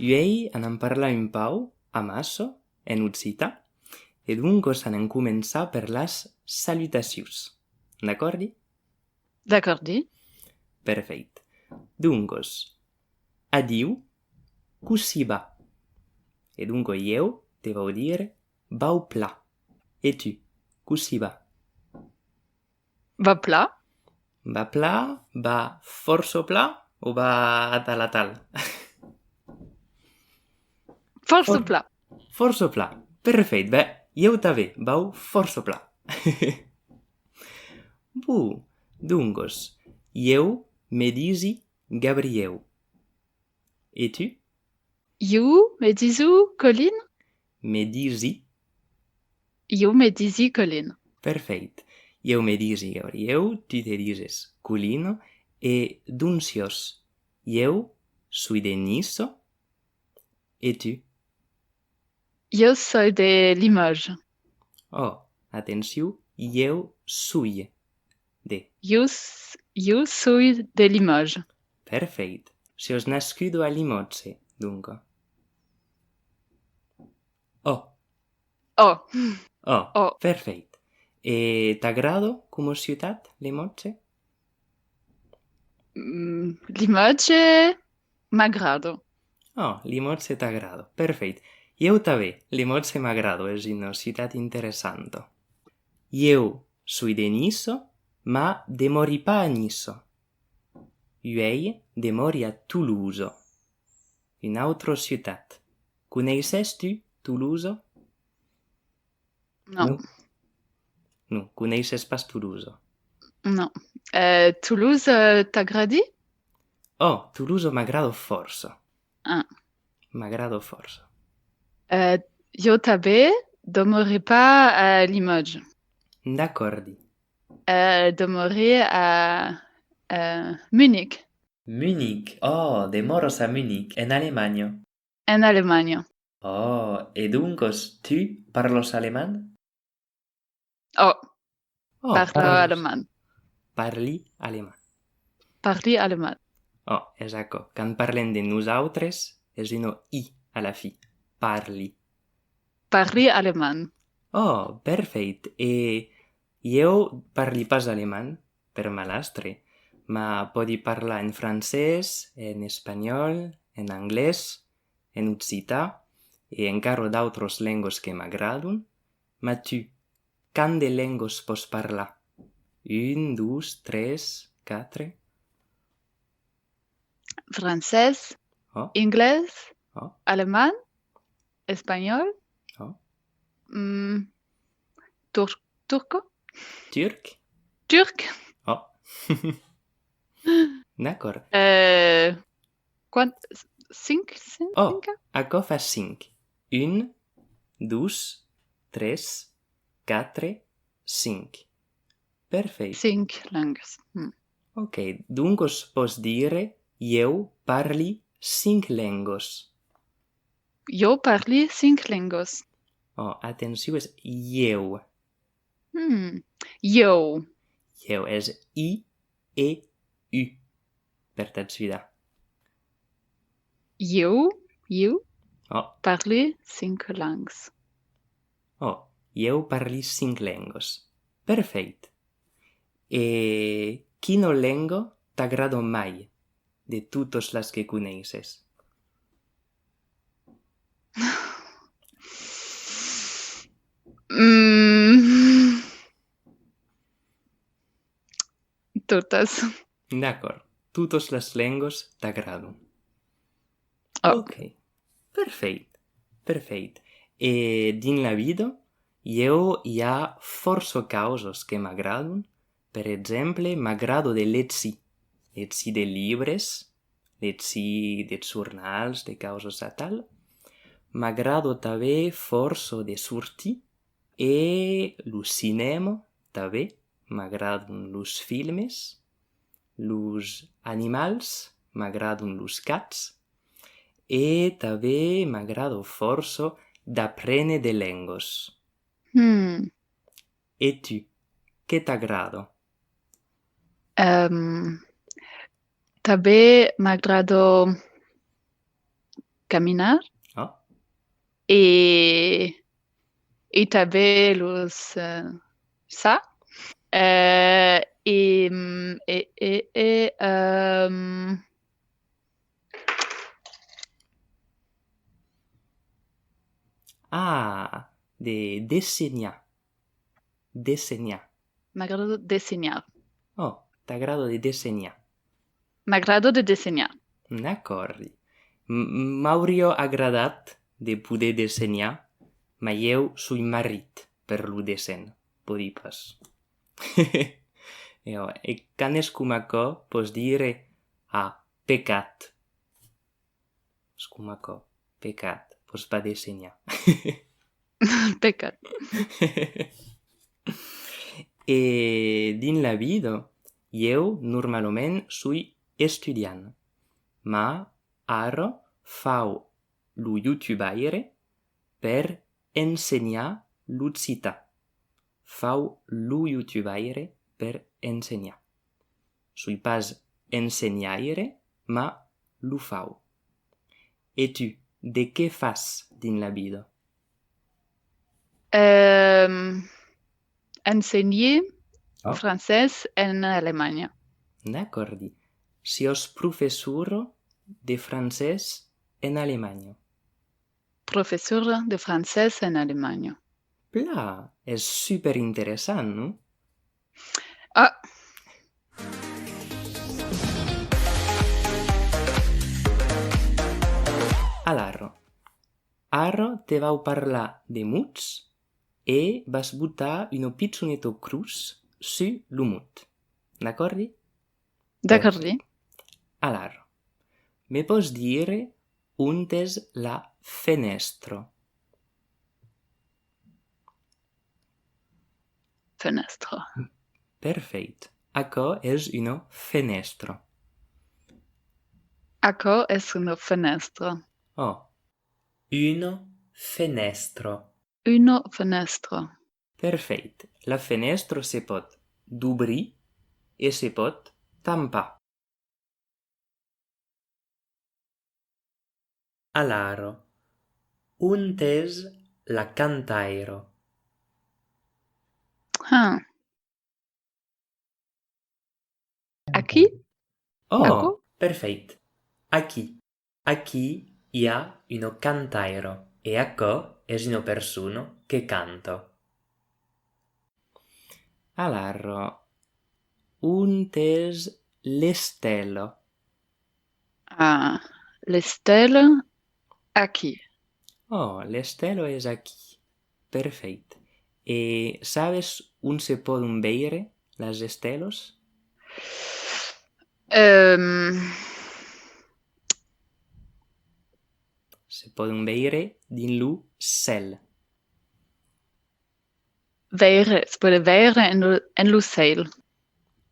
Uei anem parlar un pau, amasso, en occità, e dunque anem començar per las salutacions. D'accordi? D'accordi? Perfect. Dunque, adiu, così va. E dunque io devo dire vau pla. E tu, così va? Va plat? Va pla, va força pla o va a tal a tal? Força plat. Força pla. Perfect, bé, io també, vau força pla. Bu, dungos, eu me disi Gabriel. Et tu? You me disu Colline? Me disi, You me disi Colline. perfect. Eu me disi Gabriel, tu te dises Culino, e duncios, eu sui de Nisso, et tu? Eu sou de Limoges. Oh, atenció, eu sui de. You sou de Limoges. Perfect. Se os nascudo a Limozze, dunque. Oh, Oh, oh, oh. perfect. E t'agrado come ciutat, Limozze? Limoges m'agrado. Oh, Limozze t'agrado. Perfect. Eu també, Limozze m'agrado, és una ciutat interessant. Eu sui de Nisso, ma demori pas a Nisso. Uei demori a Toulouse, una altra ciutat. Coneixes tu Toulouse? Non, No, coneixes pas Toulouse. non. Toulouse, t'agradi? Oh, Toulouse m'agrado força. Ah. M'agrado força. Eu també demorei pas à Limoges. D'accordi. Demorei à Munich, Munich. Oh, demoros a Munich, en Alemanya. en Allemagne. Oh, e dunque tu parlos alemán? Oh, Oh, parlo parlos. allemand. Parli alemán. Parli allemand. Oh, exacte. Quan parlem de nosaltres, és una i a la fi. Parli. Parli allemand. Oh, perfect. E io parli pas alemán, per malastre, ma podi parlar en francès, en espanyol, en anglès, en occità e encara d'autres llengües que m'agraden. Ma tu, quant de llengües pots parlar? Un, dos, tres, quatre? Francès, Oh, anglais, oh, allemand, espagnol, oh. turco, Turc? turc. Oh. D'accord. Quant? Cinq? Oh, aquò fa 5. Un, dos, tres, quatre, 5. Perfect. Cinq langues. Ok, dunque pots dire eu parli 5 llengües. Jo parli cinq langues. Oh, atenció, és eu. Jo. Eu és I-E-U. Per t'ajuda. Jo Oh, parli cinq langues. oh, eu parli 5 llengües. Perfect. E quina llengua t'agrada mai de totes les que coneixes? Totes. D'acord, totes les llengües t'agraden. Oh. Ok, perfect, perfect. E dins la vida, hi ha força causes que m'agraden. Per exemple, m'agrado de llegir. Llegir de llibres, llegir de jornals, de causes a tal. M'agrado també força de sortir. E lo cinema, també. M'agraden los filmes. Los animals, m'agraden los cats. E també m'agrada força d'aprendre de llengües. E tu, què t'agrada? També m'agrado caminar Oh, y també ça. de desenhar. Desenhar. M'agrada desenhar. Oh, t'agrada de desenhar. M'agrada de desenhar. D'acord. M'hauria agradat de poder desenhar, ma eu sui marit per lo desen. Podi pas. E cadascun aquò pos dire pecat. Cadascun aquò, pecat. Pos va desenhar. Pecat. E din la vida, eu normalment sui estudiant, ma ara fau lo youtubaire per ensenyar l'occità. Fau lo youtubaire per ensenyar. Sui pas ensenyaire, ma lo fau. E tu, de què fas din la vida? Enseigner Oh. francès en Alemanya. D'acord. Sios professoro de francès en Alemanya. Professora de francès en Alemanya. Pla, és super interessant, no? Ah, Allora, ara te vau parlar de muts e vas butar un pizzoneto crus su lo mut. D'accordi? d'accord. Allora, me pos dire on és la fenestro? Fenêtre. Perfeit. Aquò és una fenestro. Aquò és una finestra. Oh, una fenestro. Una finestra. Perfeit. La fenestro se pot d'obrir e se pot tampar. Allora, on és la cantairo? Ah. Aquí? Oh, Aquò? perfeit. Aquí. Aquí hi ha una cantairo e aquò és una persona que canta. Allora, on és l'estelo? Ah, le stelle aquí. Oh, l'estelo és aquí. Perfeit. E sabes on se poden veure les estelos? Se poden veure din lo cel. Veire, es puede veire en lo cielo.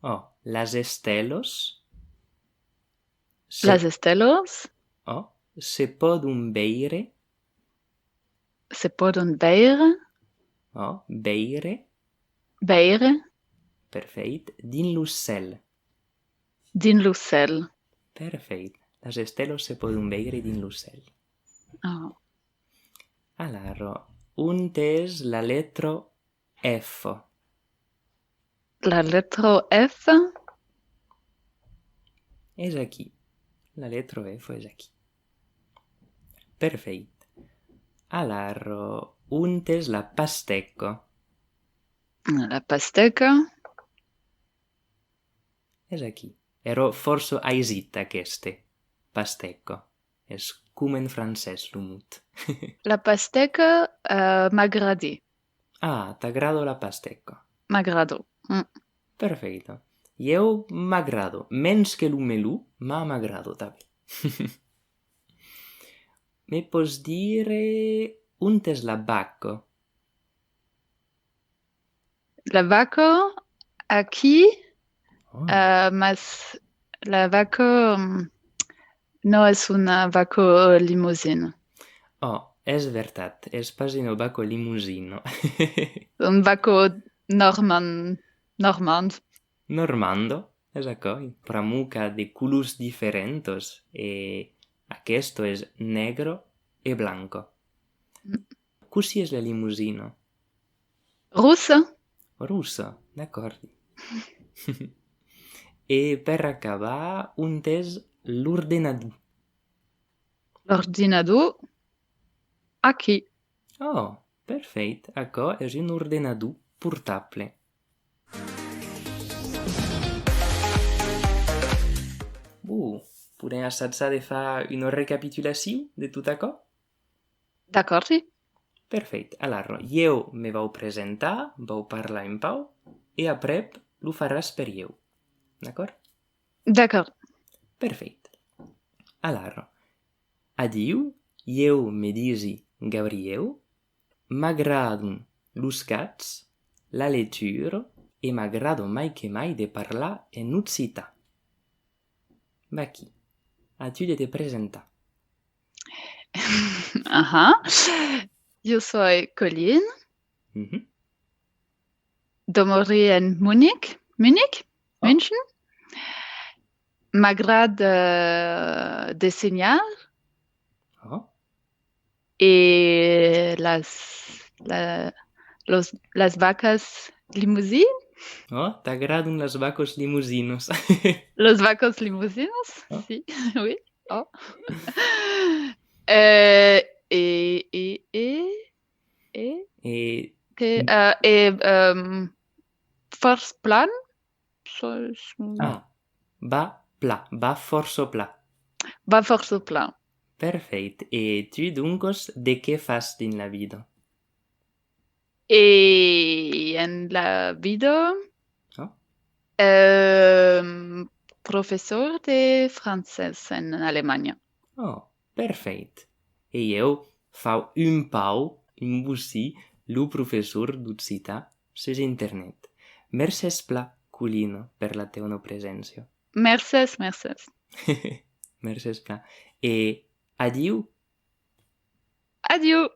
Oh, les estelos Las estelas se poden veure se poden veire, veire perfeit, din lo cel. din lo cel. Perfeit. Les estelos se poden veure din lo cel. Oh. Allora, on és la letra F? La letra F És aquí. La letra F és aquí. Perfeit. Allora, on és la pastèca? La pastèca És aquí. Ero força aisit aquesta. Pastèca. És com en francès, lo mut. La pastèca m'agradi. T'agrada la pastèca. M'agrado. Perfecte. Eu m'agrado. Menys que lo melù, ma m'agrado també. Me pots dire on és la vaca? La vaca aquí, mas la vaca no es una vaca limousine. Oh, és veritat. És pas una vaca limusino. Un vaca normand. Normando, és aquò. Pramuca de colors diferents e Questo es negro e blanco. Così es la limusino? Russa. Russa, d'acord. E per acabar, un és l'ordenador. L'ordinador. Aquí. Oh, perfect. Aquò és un ordenador portable. Podem assajar de fer una recapitulació de tot això? D'accord, sí. Perfecte. Alors, jo me vau presentar, vau parlar en pau, i après lo faràs per jo. D'acord? D'accord. Perfecte. Alors, adiu, jo me disi Gabriel, m'agraden los gats, la lectura e m'agrado mai che mai de parlar en occità. Aquí, a tu de te presentar. Ajá. Yo soy Colline. Mhm. Demeuré en Munich. Oh. München. M'agrade dessiner Oh. et las vacas limousines. Oh, t'agraden les vacos limusinos. Los vacos limousines, Oh. sí, oui. Oh. Et E first plan. va força pla. Va força plan. Perfecte. E tu, doncs, de què fas din la vida? Et en la vida, Oh. professor de francès en Alemanya. Oh, perfecte. E eu fau un pau, un bussi, lo professor d'occità sus internet. Mercès pla, Colino, per la teua presència. Mercès. Mercès pla. E adiu. Adieu.